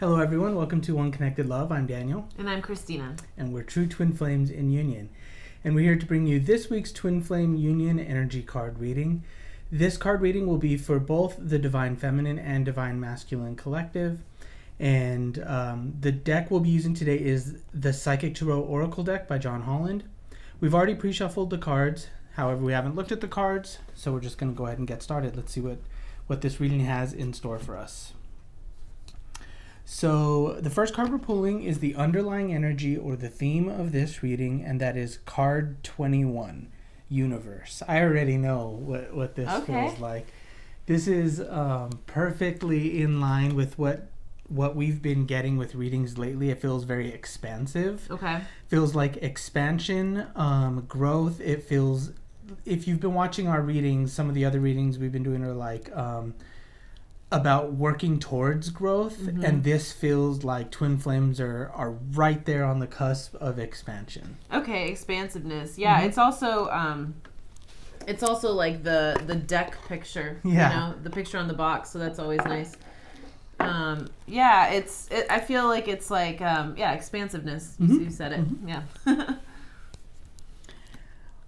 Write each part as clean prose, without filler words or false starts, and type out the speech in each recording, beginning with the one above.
Hello everyone, welcome to One Connected Love. I'm Daniel. And I'm Christina. And we're true twin flames in union. And we're here to bring you this week's Twin Flame Union energy card reading. This card reading will be for both the Divine Feminine and Divine Masculine collective. And the deck we'll be using today is the Psychic Tarot Oracle deck by John Holland. We've already pre-shuffled the cards. However, we haven't looked at the cards, so we're just going to go ahead and get started. Let's see what this reading has in store for us. So the first card we're pulling is the underlying energy or the theme of this reading, and that is card 21, Universe. I already know what this feels like. This is perfectly in line with what we've been getting with readings lately. It feels very expansive. Okay. Feels like expansion, growth. It feels, if you've been watching our readings, some of the other readings we've been doing are like about working towards growth, and this feels like twin flames are right there on the cusp of expansion. Okay, expansiveness. Yeah, it's also like the deck picture. Yeah. You know, the picture on the box, so that's always nice. I feel like it's like expansiveness. You said it. Yeah.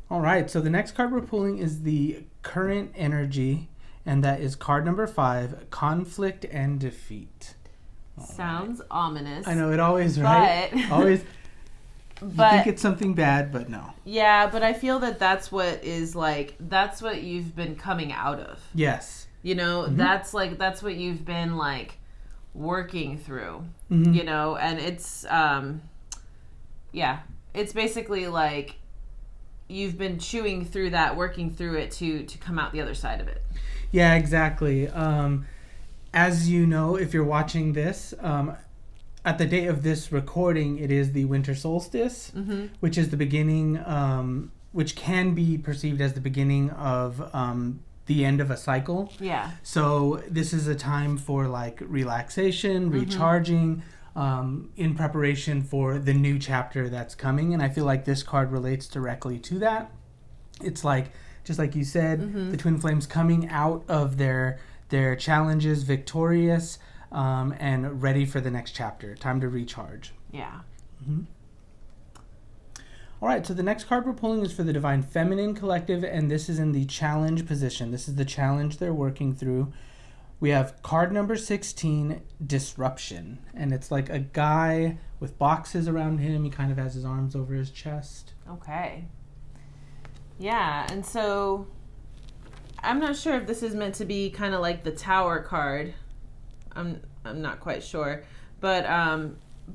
All right, so the next card we're pulling is the current energy, and that is card number 5, Conflict and Defeat. Sounds ominous. I know, it always, right? Always. You think it's something bad, but no. Yeah, but I feel that that's what you've been coming out of. Yes. You know, that's what you've been like working through, you know, and it's, it's basically like you've been chewing through that, working through it to come out the other side of it. Yeah, exactly. As you know, if you're watching this, at the date of this recording, it is the winter solstice, which is the beginning, which can be perceived as the beginning of the end of a cycle. Yeah. So this is a time for like relaxation, recharging, in preparation for the new chapter that's coming. And I feel like this card relates directly to that. It's like, just like you said, the twin flames coming out of their challenges victorious, and ready for the next chapter. Time to recharge. Yeah. All right, so the next card we're pulling is for the Divine Feminine collective, and this is in the challenge position. This is the challenge they're working through. We have card number 16, Disruption, and it's like a guy with boxes around him. He kind of has his arms over his chest. Okay. Yeah, and so I'm not sure if this is meant to be kind of like the Tower card. I'm not quite sure, but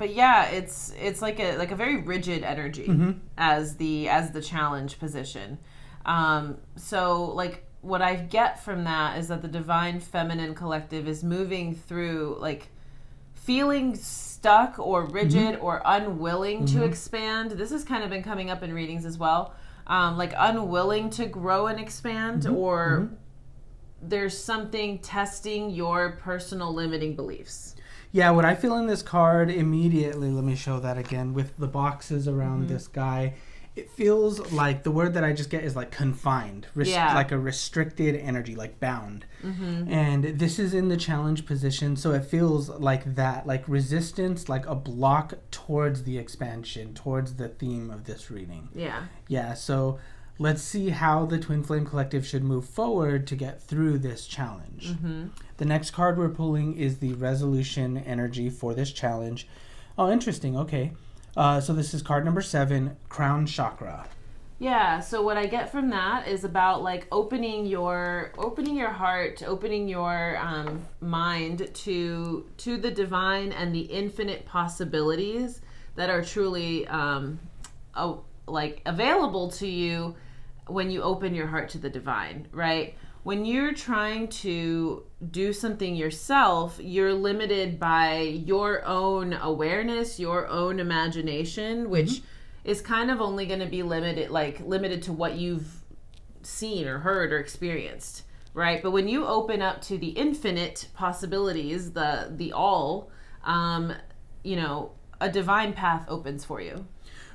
yeah, it's like a very rigid energy as the challenge position. So like what I get from that is that the Divine Feminine collective is moving through like feeling stuck or rigid or unwilling to expand. This has kind of been coming up in readings as well. Like unwilling to grow and expand, or there's something testing your personal limiting beliefs. Yeah, what I feel in this card immediately, let me show that again, with the boxes around this guy, it feels like the word that I just get is like confined, like a restricted energy, like bound. And this is in the challenge position, so it feels like that, like resistance, like a block towards the expansion, towards the theme of this reading. Yeah, so let's see how the Twin Flame Collective should move forward to get through this challenge. The next card we're pulling is the Resolution energy for this challenge. Oh, interesting. Okay. So this is card number 7, Crown Chakra. Yeah, so what I get from that is about like opening your heart, opening your mind to the divine and the infinite possibilities that are truly like available to you when you open your heart to the divine, right? When you're trying to do something yourself, you're limited by your own awareness, your own imagination, which is kind of only going to be limited to what you've seen or heard or experienced, right? But when you open up to the infinite possibilities, the all, you know, a divine path opens for you.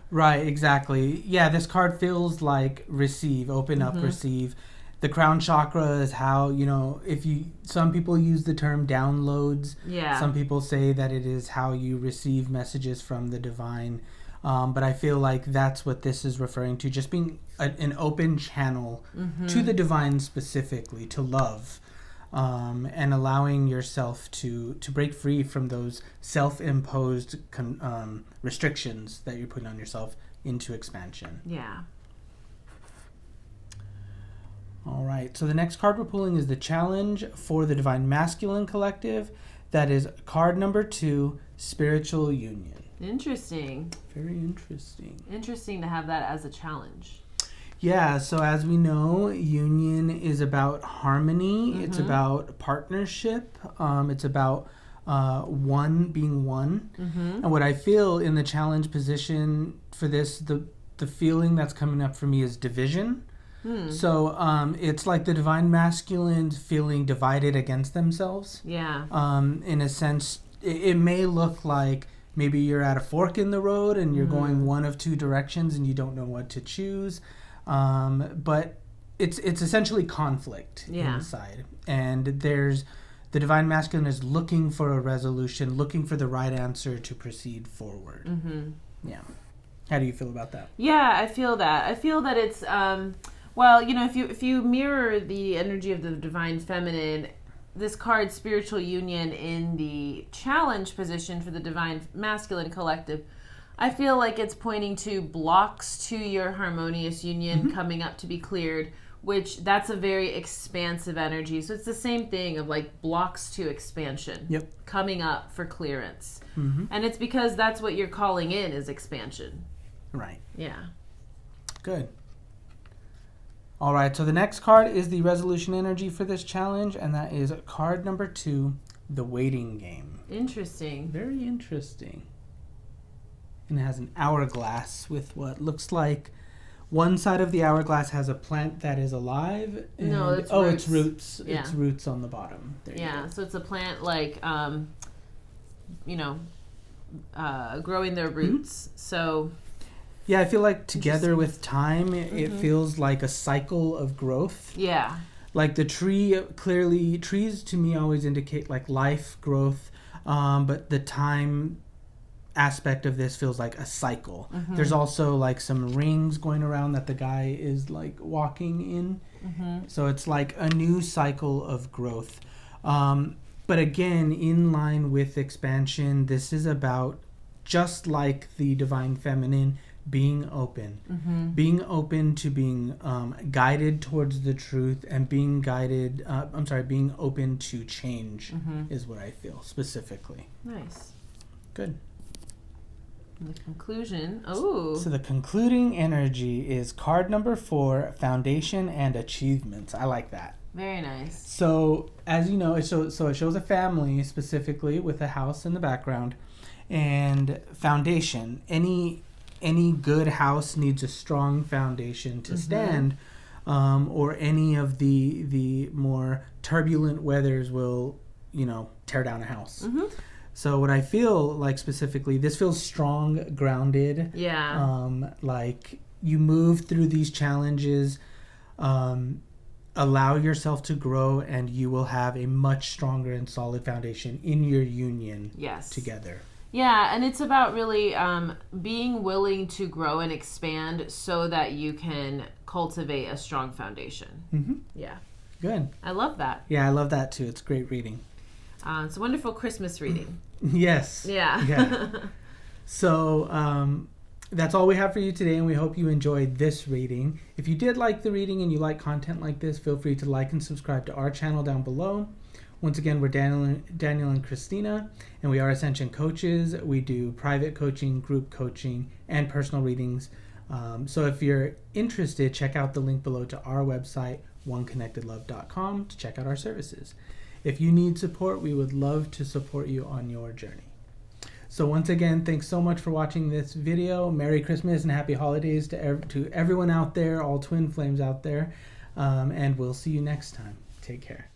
Right, exactly. Yeah, this card feels like receive, open up, receive. The crown chakra is how, some people use the term downloads. Yeah. Some people say that it is how you receive messages from the divine. But I feel like that's what this is referring to, just being an open channel to the divine specifically, to love, and allowing yourself to break free from those self-imposed restrictions that you're putting on yourself into expansion. Yeah. All right, so the next card we're pulling is the challenge for the Divine Masculine Collective. That is card number 2, Spiritual Union. Interesting. Very interesting. Interesting to have that as a challenge. Yeah, so as we know, union is about harmony. It's about partnership. It's about one being one. And what I feel in the challenge position for this, the feeling that's coming up for me is division. So it's like the divine masculine feeling divided against themselves. Yeah. In a sense, it may look like maybe you're at a fork in the road and you're going one of two directions and you don't know what to choose. But it's essentially conflict inside. And there's the divine masculine is looking for a resolution, looking for the right answer to proceed forward. Yeah. How do you feel about that? Yeah, I feel that. I feel that it's well, if you mirror the energy of the divine feminine, this card, Spiritual Union, in the challenge position for the divine masculine collective, I feel like it's pointing to blocks to your harmonious union coming up to be cleared, which that's a very expansive energy. So it's the same thing of like blocks to expansion coming up for clearance. And it's because that's what you're calling in is expansion. Right. Yeah. Good. All right, so the next card is the resolution energy for this challenge, and that is card number 2, the waiting game. Interesting. Very interesting. And it has an hourglass with what looks like one side of the hourglass has a plant that is alive. And, no, it's roots. It's roots. Yeah. It's roots on the bottom. There so it's a plant like, growing their roots. So... Yeah, I feel like together with time, it feels like a cycle of growth. Yeah. Like the tree, clearly, trees to me always indicate like life, growth, but the time aspect of this feels like a cycle. There's also like some rings going around that the guy is like walking in. So it's like a new cycle of growth. But again, in line with expansion, this is about, just like the divine feminine, being open, being open to being guided towards the truth, and being being open to change is what I feel specifically. Nice. Good. And the conclusion. Oh. So the concluding energy is card number 4, Foundation and Achievements. I like that. Very nice. So as you know, so it shows a family specifically with a house in the background, and foundation. Any good house needs a strong foundation to stand, or any of the more turbulent weathers will, tear down a house. So what I feel like specifically, this feels strong, grounded. Yeah. Like you move through these challenges, allow yourself to grow, and you will have a much stronger and solid foundation in your union together. Yeah, and it's about really being willing to grow and expand so that you can cultivate a strong foundation. Yeah. Good. I love that. Yeah, I love that too. It's great reading. It's a wonderful Christmas reading. Yes. Yeah. So that's all we have for you today, and we hope you enjoyed this reading. If you did like the reading and you like content like this, feel free to like and subscribe to our channel down below. Once again, we're Daniel and Christina, and we are Ascension coaches. We do private coaching, group coaching, and personal readings. So if you're interested, check out the link below to our website, oneconnectedlove.com, to check out our services. If you need support, we would love to support you on your journey. So once again, thanks so much for watching this video. Merry Christmas and Happy Holidays to everyone out there, all twin flames out there. And we'll see you next time. Take care.